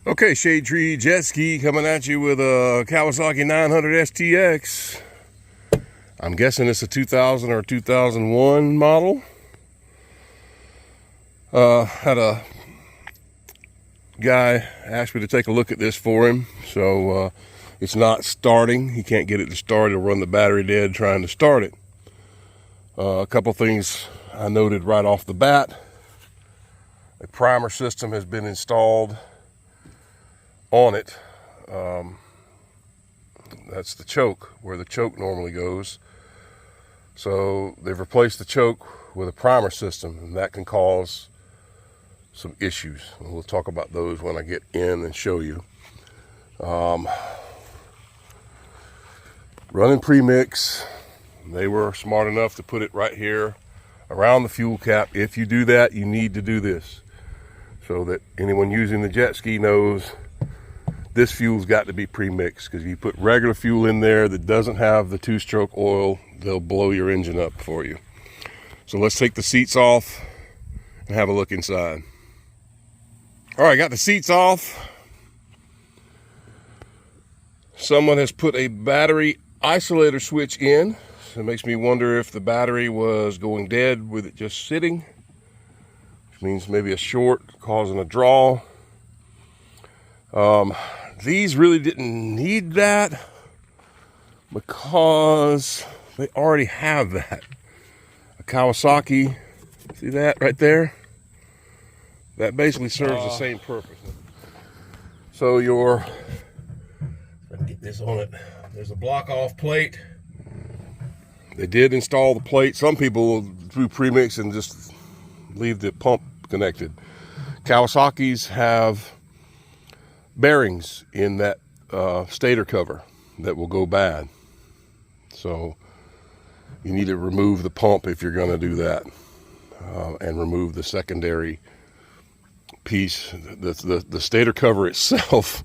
Okay, Shade Tree Jet Ski coming at you with a Kawasaki 900 STX. I'm guessing it's a 2000 or 2001 model. Had a guy ask me to take a look at this for him. So it's not starting. He can't get it to start. It'll run the battery dead trying to start it. A couple things I noted right off the bat. A primer system has been installed on it. That's the choke, where the choke normally goes. So they've replaced the choke with a primer system, and that can cause some issues. We'll talk about those when I get in and show you. Running premix, they were smart enough to put it right here around the fuel cap. If you do that, you need to do this so that anyone using the jet ski knows this fuel's got to be pre-mixed, because if you put regular fuel in there that doesn't have the two-stroke oil, they'll blow your engine up for you. So let's take the seats off and have a look inside. All right, got the seats off. Someone has put a battery isolator switch in. So it makes me wonder if the battery was going dead with it just sitting, which means maybe a short causing a draw. These really didn't need that because they already have that. A Kawasaki, see that right there? That basically serves the same purpose. So let me get this on it. There's a block off plate. They did install the plate. Some people do premix and just leave the pump connected. Kawasaki's have bearings in that stator cover that will go bad. So you need to remove the pump if you're going to do that, and remove the secondary piece. The stator cover itself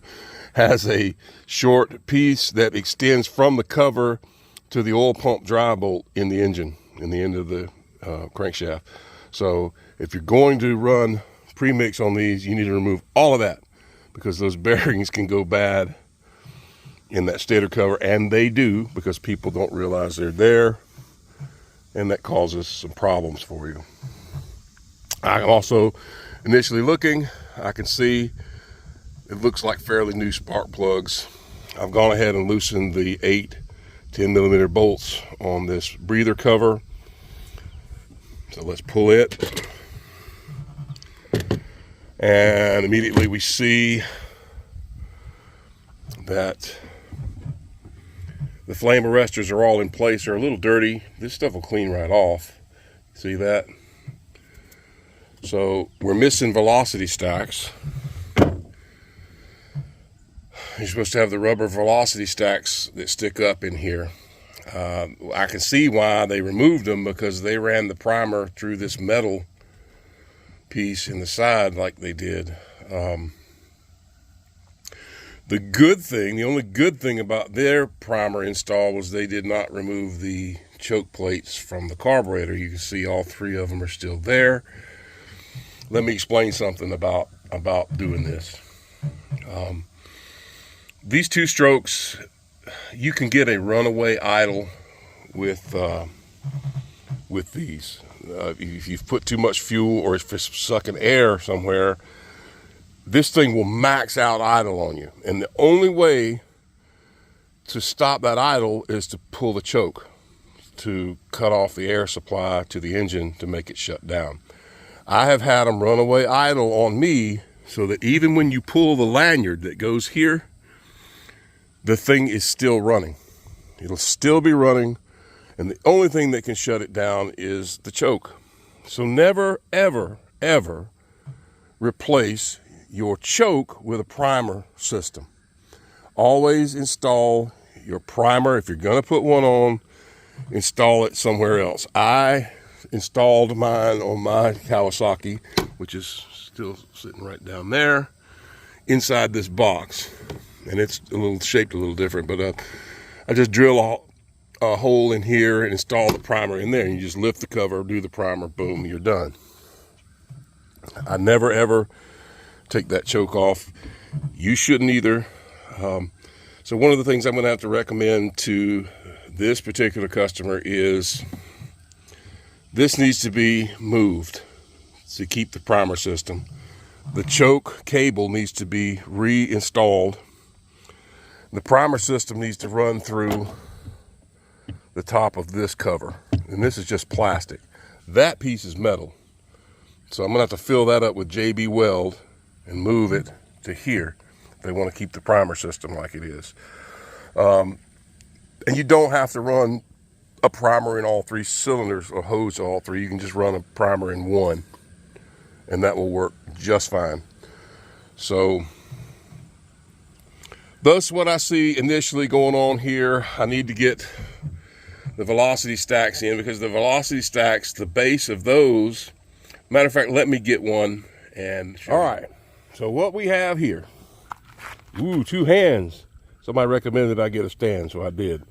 has a short piece that extends from the cover to the oil pump drive bolt in the engine, in the end of the crankshaft. So if you're going to run premix on these, you need to remove all of that, because those bearings can go bad in that stator cover, and they do, because people don't realize they're there, and that causes some problems for you. I'm also initially looking, I can see it looks like fairly new spark plugs. I've gone ahead and loosened the 10 millimeter bolts on this breather cover. So let's pull it. And immediately we see that the flame arresters are all in place. They're a little dirty. This stuff will clean right off. See that? So we're missing velocity stacks. You're supposed to have the rubber velocity stacks that stick up in here. I can see why they removed them, because they ran the primer through this metal piece in the side like they did. The only good thing about their primer install was they did not remove the choke plates from the carburetor. You can see all three of them are still there. Let me explain something about doing this. These two strokes, you can get a runaway idle with these. If you've put too much fuel, or if it's sucking air somewhere, this thing will max out idle on you. And the only way to stop that idle is to pull the choke, to cut off the air supply to the engine to make it shut down. I have had them runaway idle on me, so that even when you pull the lanyard that goes here, the thing is still running. It'll still be running, and the only thing that can shut it down is the choke. So never, ever, ever replace your choke with a primer system. Always install your primer. If you're gonna put one on, install it somewhere else. I installed mine on my Kawasaki, which is still sitting right down there, inside this box. And it's shaped a little different, but I just drill a hole in here and install the primer in there, and you just lift the cover, do the primer, boom, you're done. I never ever take that choke off. You shouldn't either. So one of the things I'm going to have to recommend to this particular customer is this needs to be moved to keep the primer system. The choke cable needs to be reinstalled. The primer system needs to run through the top of this cover. And this is just plastic. That piece is metal. So I'm gonna have to fill that up with JB Weld and move it to here. They want to keep the primer system like it is. And you don't have to run a primer in all 3 cylinders or hose to all 3. You can just run a primer in 1 and that will work just fine. So thus what I see initially going on here. I need to get the velocity stacks in, because the velocity stacks, the base of those, matter of fact, let me get one and show you. All right, so what we have here, ooh, 2 hands. Somebody recommended I get a stand, so I did.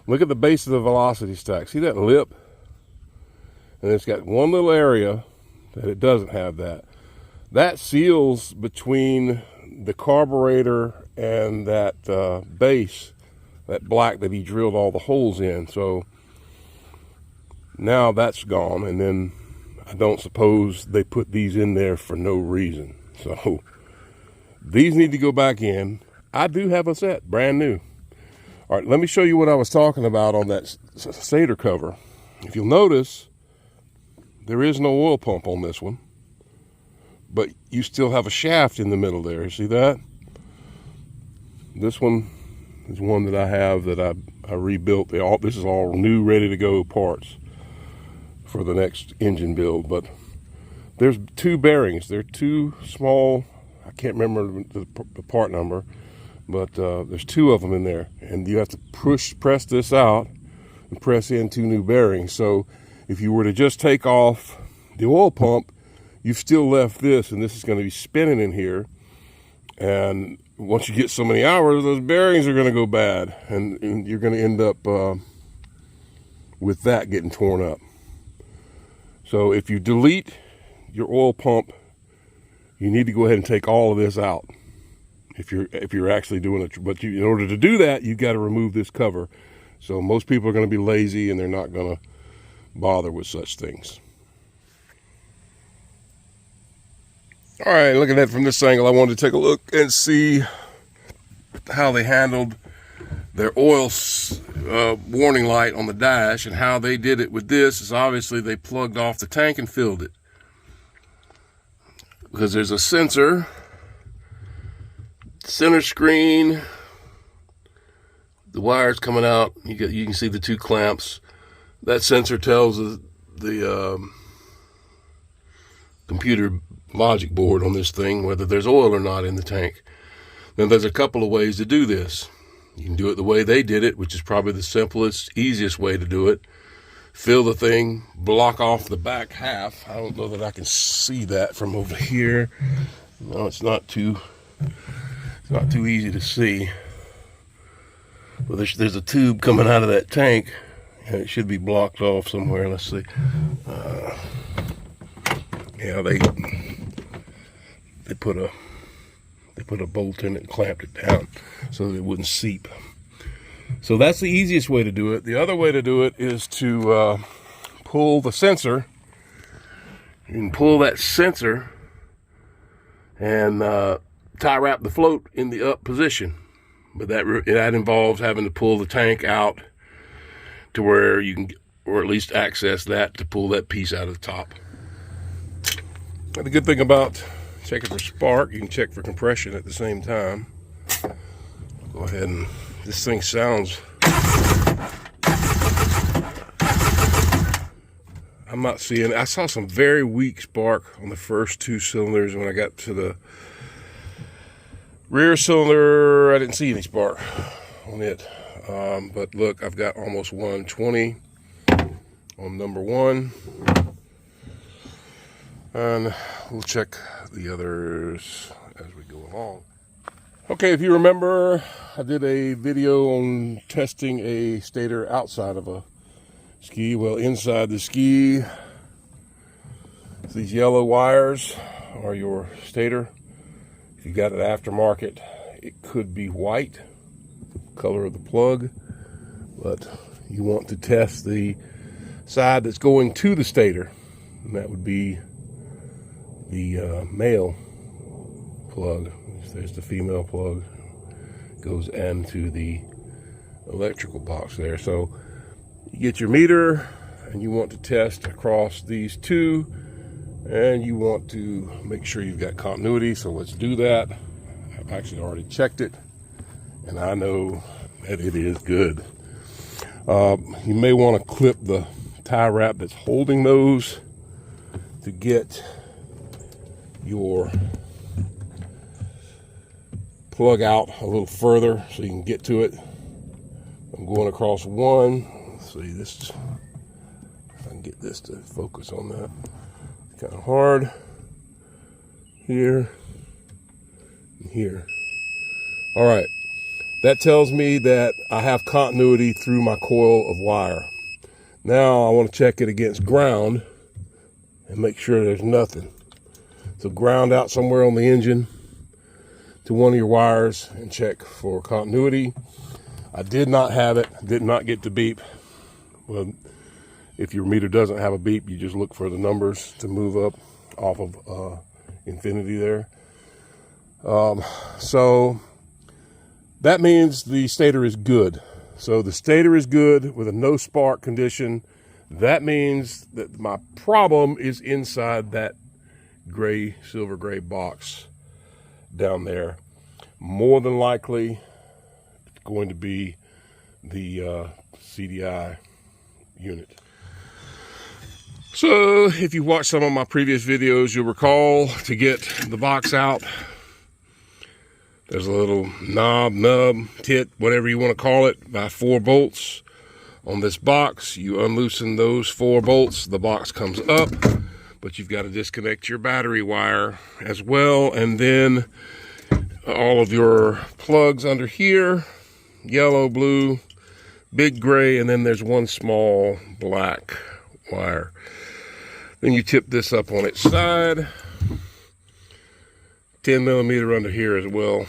Look at the base of the velocity stack. See that lip? And it's got one little area that it doesn't have that. That seals between the carburetor and that base, that black that he drilled all the holes in. So now that's gone, and then I don't suppose they put these in there for no reason. So these need to go back in. I do have a set, brand new. All right, let me show you what I was talking about on that Stator cover. If you'll notice, there is no oil pump on this one, but you still have a shaft in the middle there. See that? This one is one that I have that I rebuilt. This is all new, ready to go parts for the next engine build. But there's 2 bearings. They're 2 small, I can't remember the part number, but there's 2 of them in there, and you have to press this out and press in 2 new bearings. So if you were to just take off the oil pump, you've still left this, and this is going to be spinning in here. And once you get so many hours, those bearings are going to go bad, and you're going to end up with that getting torn up. So if you delete your oil pump, you need to go ahead and take all of this out. If you're actually doing it, but in order to do that, you've got to remove this cover. So most people are going to be lazy, and they're not going to bother with such things. All right, looking at it from this angle, I wanted to take a look and see how they handled their oil warning light on the dash, and how they did it with this is obviously they plugged off the tank and filled it, because there's a sensor, center screen, the wires coming out. You can see the 2 clamps. That sensor tells the computer logic board on this thing whether there's oil or not in the tank. Now there's a couple of ways to do this. You can do it the way they did it, which is probably the simplest, easiest way to do it. Fill the thing, block off the back half. I don't know that I can see that from over here. No, it's not too easy to see. But there's a tube coming out of that tank, and it should be blocked off somewhere. Let's see. Yeah, they put a bolt in it and clamped it down so that it wouldn't seep. So that's the easiest way to do it. The other way to do it is to pull the sensor. You can pull that sensor and tie wrap the float in the up position. But that involves having to pull the tank out to where you can, or at least access that to pull that piece out of the top. Now, the good thing about checking for spark, you can check for compression at the same time. Go ahead and, this thing sounds, I'm not seeing, I saw some very weak spark on the first 2 cylinders. When I got to the rear cylinder, I didn't see any spark on it. But look, I've got almost 120 on number 1. And we'll check the others as we go along. Okay, if you remember, I did a video on testing a Stator outside of a ski. Well, inside the ski, these yellow wires are your Stator If you got an aftermarket, it could be white, color of the plug, but you want to test the side that's going to the stator, and that would be the male plug. There's the female plug, goes into the electrical box there. So you get your meter and you want to test across these two, and you want to make sure you've got continuity. So let's do that. I've actually already checked it and I know that it is good. You may want to clip the tie wrap that's holding those to get your plug out a little further so you can get to it. I'm going across one. Let's see this, if I can get this to focus on that. It's kind of hard. Here and here. All right, that tells me that I have continuity through my coil of wire. Now I want to check it against ground and make sure there's nothing. So ground out somewhere on the engine to one of your wires and check for continuity. I did not have it, did not get the beep. Well, if your meter doesn't have a beep, you just look for the numbers to move up off of infinity there. So that means the stator is good. So the stator is good with a no spark condition. That means that my problem is inside that gray, silver gray box down there. More than likely, it's going to be the CDI unit. So if you watched some of my previous videos, you'll recall to get the box out, there's a little nub, tit, whatever you want to call it, by 4 bolts on this box. You unloosen those 4 bolts, the box comes up, but you've got to disconnect your battery wire as well, and then all of your plugs under here, yellow, blue, big gray, and then there's one small black wire. Then you tip this up on its side, 10 millimeter under here as well.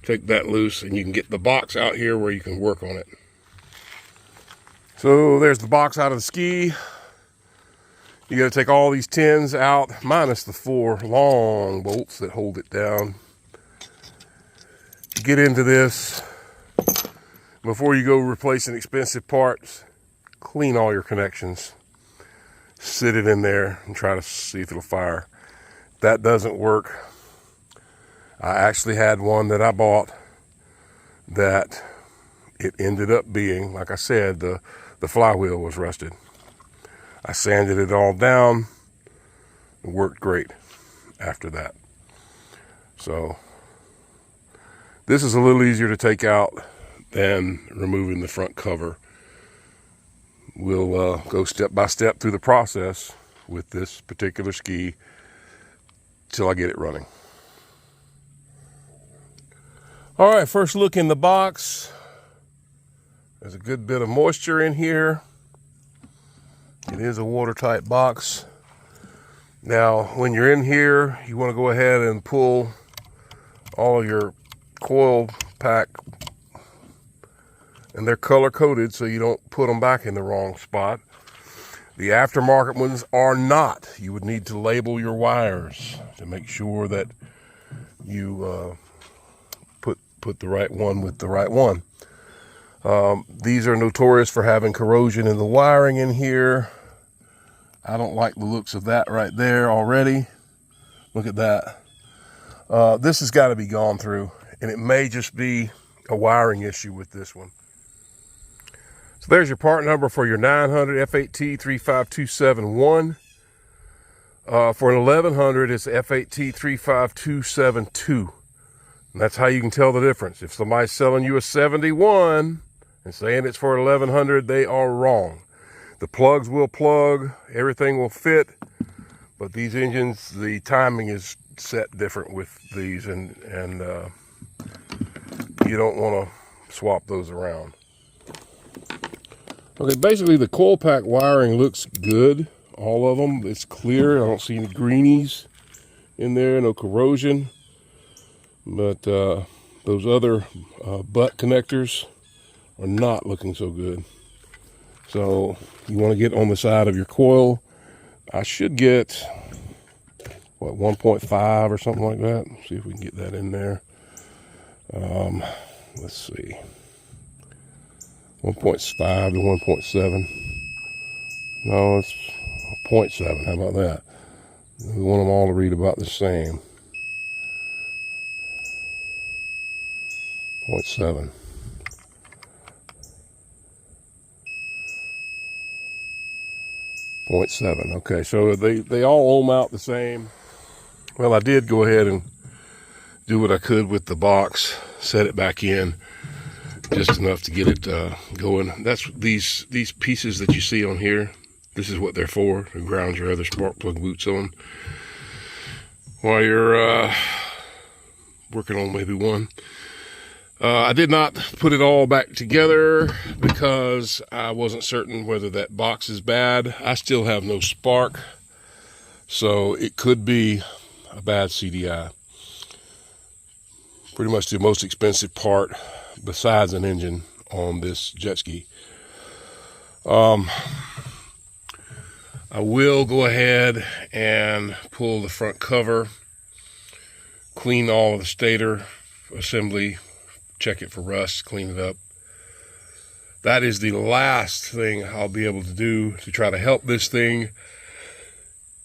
Take that loose and you can get the box out here where you can work on it. So there's the box out of the ski. You got to take all these 10s out, minus the 4 long bolts that hold it down. Get into this. Before you go replacing expensive parts, clean all your connections. Sit it in there and try to see if it'll fire. If that doesn't work, I actually had one that I bought that it ended up being, like I said, the flywheel was rusted. I sanded it all down. It worked great after that. So this is a little easier to take out than removing the front cover. We'll go step by step through the process with this particular ski till I get it running. All right, first look in the box. There's a good bit of moisture in here. It is a watertight box. Now, when you're in here, you want to go ahead and pull all of your coil pack, and they're color coded so you don't put them back in the wrong spot. The aftermarket ones are not. You would need to label your wires to make sure that you put the right one with the right one. These are notorious for having corrosion in the wiring in here. I don't like the looks of that right there already. Look at that. This has got to be gone through, and it may just be a wiring issue with this one. So there's your part number for your 900 F8T 35271. For an 1100, it's F8T 35272. And that's how you can tell the difference. If somebody's selling you a 71 and saying it's for 1100, they are wrong. The plugs will plug, everything will fit, but these engines, the timing is set different with these, and you don't want to swap those around. Okay, basically the coil pack wiring looks good, all of them. It's clear. I don't see any greenies in there, no corrosion. But those other butt connectors are not looking so good. So you want to get on the side of your coil. I should get, what, 1.5 or something like that. See if we can get that in there. Let's see. 1.5 to 1.7. No, it's 0.7. How about that? We want them all to read about the same. 0.7. Okay, so they all ohm out the same. Well, I did go ahead and do what I could with the box, set it back in just enough to get it going. That's these pieces that you see on here. This is what they're for, to ground your other spark plug boots on while you're working on maybe one. I did not put it all back together because I wasn't certain whether that box is bad. I still have no spark, so it could be a bad CDI. Pretty much the most expensive part besides an engine on this jet ski. I will go ahead and pull the front cover, clean all of the stator assembly, check it for rust, clean it up. That is the last thing I'll be able to do to try to help this thing,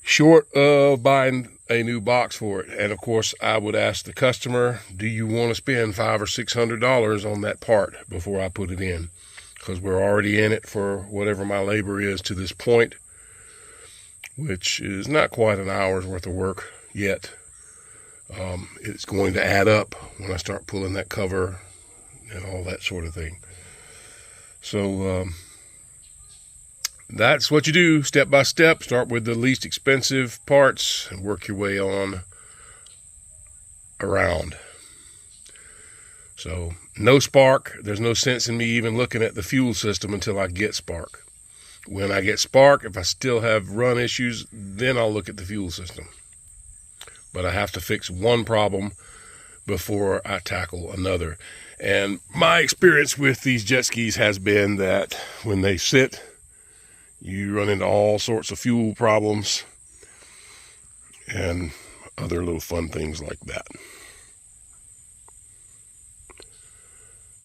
short of buying a new box for it. And of course, I would ask the customer, do you want to spend $500 or $600 on that part before I put it in? Because we're already in it for whatever my labor is to this point, which is not quite an hour's worth of work yet. It's going to add up when I start pulling that cover and all that sort of thing. So that's what you do, step by step. Start with the least expensive parts and work your way on around. So no spark. There's no sense in me even looking at the fuel system until I get spark. When I get spark, if I still have run issues, then I'll look at the fuel system. But I have to fix one problem before I tackle another. And my experience with these jet skis has been that when they sit, you run into all sorts of fuel problems and other little fun things like that.